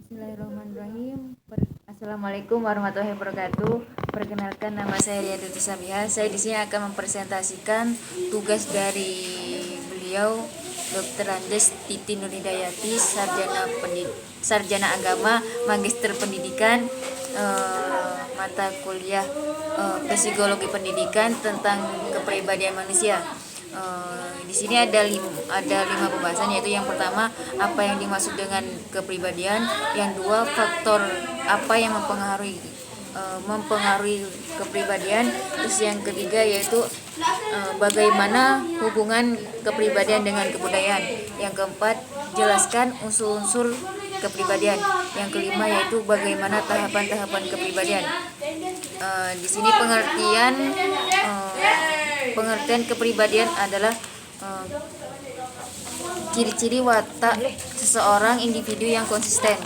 Bismillahirrahmanirrahim. Assalamualaikum warahmatullahi wabarakatuh. Perkenalkan, nama saya Riyadhati Sabiha. Saya di sini akan mempresentasikan tugas dari beliau Dr. Andes Titi Nurhidayati, sarjana agama, magister pendidikan, mata kuliah psikologi pendidikan tentang kepribadian manusia. Di sini ada lima pembahasan, yaitu yang pertama, apa yang dimaksud dengan kepribadian, yang dua, faktor apa yang mempengaruhi kepribadian, terus yang ketiga yaitu bagaimana hubungan kepribadian dengan kebudayaan, yang keempat, jelaskan unsur-unsur kepribadian, yang kelima yaitu bagaimana tahapan-tahapan kepribadian. Di sini pengertian kepribadian adalah ciri-ciri watak seseorang individu yang konsisten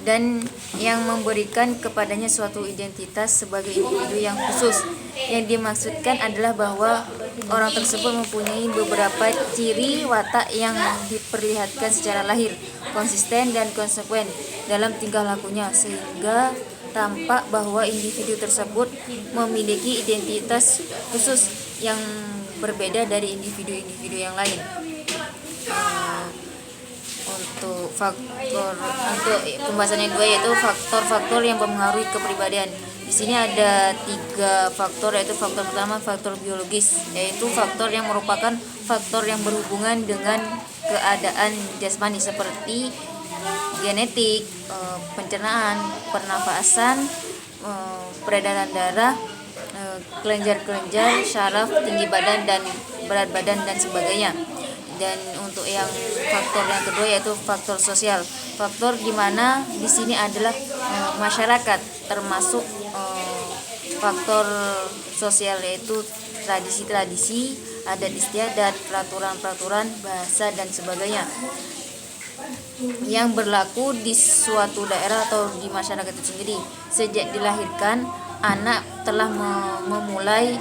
dan yang memberikan kepadanya suatu identitas sebagai individu yang khusus. Yang dimaksudkan adalah bahwa orang tersebut mempunyai beberapa ciri watak yang diperlihatkan secara lahir, konsisten dan konsekuen dalam tingkah lakunya, sehingga tampak bahwa individu tersebut memiliki identitas khusus yang berbeda dari individu-individu yang lain. Untuk pembahasan yang kedua yaitu faktor-faktor yang mempengaruhi kepribadian. Di sini ada 3 faktor, yaitu faktor pertama, faktor biologis, yaitu faktor yang merupakan faktor yang berhubungan dengan keadaan jasmani seperti genetik, pencernaan, pernafasan, peredaran darah, kelenjar-kelenjar, syaraf, tinggi badan dan berat badan dan sebagainya. Dan untuk yang faktor yang kedua yaitu faktor sosial. Faktor di mana di sini adalah masyarakat, termasuk faktor sosial yaitu tradisi-tradisi, adat istiadat, peraturan-peraturan, bahasa dan sebagainya yang berlaku di suatu daerah atau di masyarakat itu sendiri. Sejak dilahirkan, anak telah memulai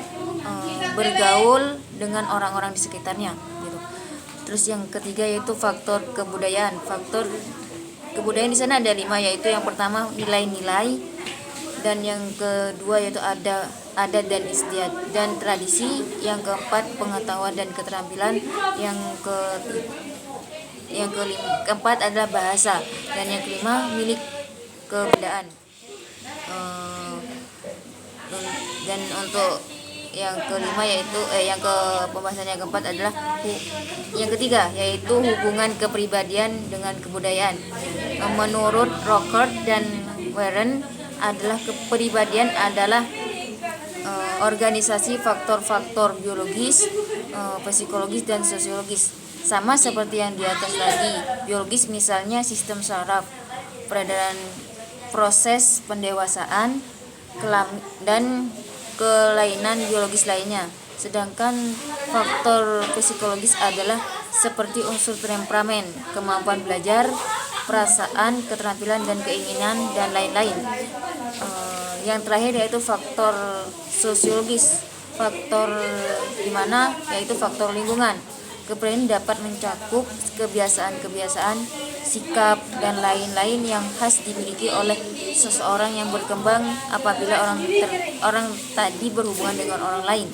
bergaul dengan orang-orang di sekitarnya gitu. Terus yang ketiga yaitu faktor kebudayaan. Faktor kebudayaan di sana ada 5, yaitu yang pertama nilai-nilai, dan yang kedua yaitu adat dan istiadat dan tradisi, yang keempat pengetahuan dan keterampilan, yang keempat adalah bahasa, dan yang kelima milik kebudayaan. Dan untuk yang kelima yaitu pembahasan yang keempat adalah yang ketiga yaitu hubungan kepribadian dengan kebudayaan. Menurut Rockert dan Warren adalah kepribadian adalah organisasi faktor-faktor biologis, psikologis dan sosiologis. Sama seperti yang di atas tadi. Biologis misalnya sistem saraf, peredaran, proses pendewasaan, dan kelainan biologis lainnya. Sedangkan faktor psikologis adalah seperti unsur temperamen, kemampuan belajar, perasaan, keterampilan dan keinginan dan lain-lain. Yang terakhir yaitu faktor sosiologis. Faktor di mana yaitu faktor lingkungan. Kepribadian dapat mencakup kebiasaan-kebiasaan, sikap, dan lain-lain yang khas dimiliki oleh seseorang yang berkembang apabila orang tadi berhubungan dengan orang lain.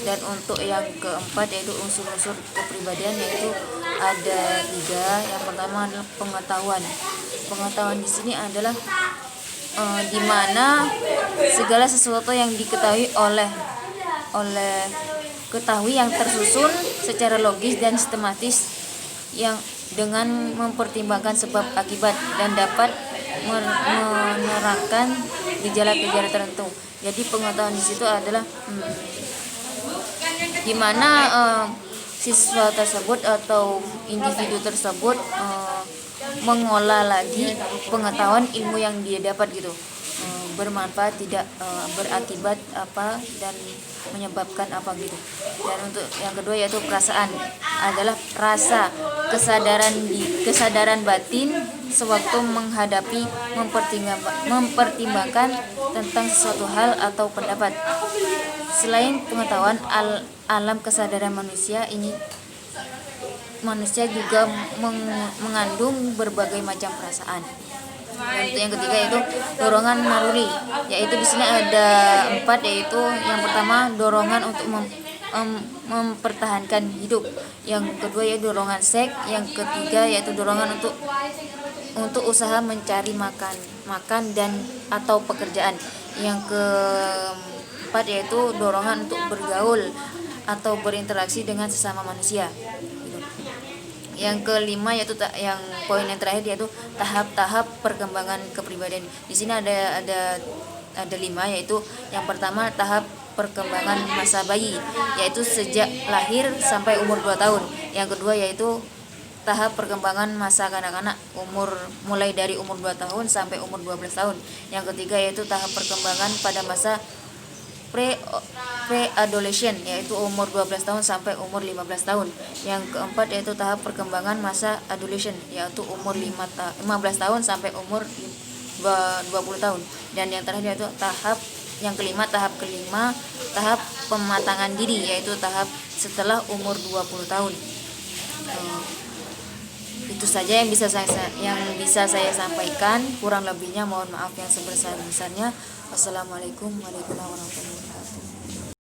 Dan untuk yang keempat yaitu unsur-unsur kepribadian, yaitu ada 3. Yang pertama adalah pengetahuan. Pengetahuan di sini adalah di mana segala sesuatu yang diketahui yang tersusun secara logis dan sistematis, yang dengan mempertimbangkan sebab akibat dan dapat menerangkan gejala-gejala tertentu. Jadi pengetahuan di situ adalah di mana siswa tersebut atau individu tersebut mengolah lagi pengetahuan ilmu yang dia dapat gitu, bermanfaat, tidak berakibat apa dan menyebabkan apa gitu. Dan untuk yang kedua yaitu perasaan adalah rasa, kesadaran batin sewaktu menghadapi, mempertimbangkan tentang sesuatu hal atau pendapat. Selain pengetahuan, alam kesadaran manusia ini manusia juga mengandung berbagai macam perasaan. Dan yang ketiga yaitu dorongan naluri, yaitu di sini ada 4, yaitu yang pertama dorongan untuk mempertahankan hidup, yang kedua yaitu dorongan seks, yang ketiga yaitu dorongan untuk usaha mencari makan dan atau pekerjaan, yang keempat yaitu dorongan untuk bergaul atau berinteraksi dengan sesama manusia. Yang kelima yaitu yang poin yang terakhir yaitu tahap-tahap perkembangan kepribadian. Di sini ada 5, yaitu yang pertama tahap perkembangan masa bayi, yaitu sejak lahir sampai umur 2 tahun. Yang kedua yaitu tahap perkembangan masa kanak-kanak, mulai dari umur 2 tahun sampai umur 12 tahun. Yang ketiga yaitu tahap perkembangan pada masa pre-adolescent, yaitu umur 12 tahun sampai umur 15 tahun. Yang keempat yaitu tahap perkembangan masa adolescent, yaitu umur 15 tahun sampai umur 20 tahun. Dan yang terakhir yaitu tahap kelima, tahap pematangan diri, yaitu tahap setelah umur 20 tahun. Itu saja yang bisa saya sampaikan. Kurang lebihnya mohon maaf yang sebesar-besarnya. Wassalamualaikum warahmatullahi wabarakatuh.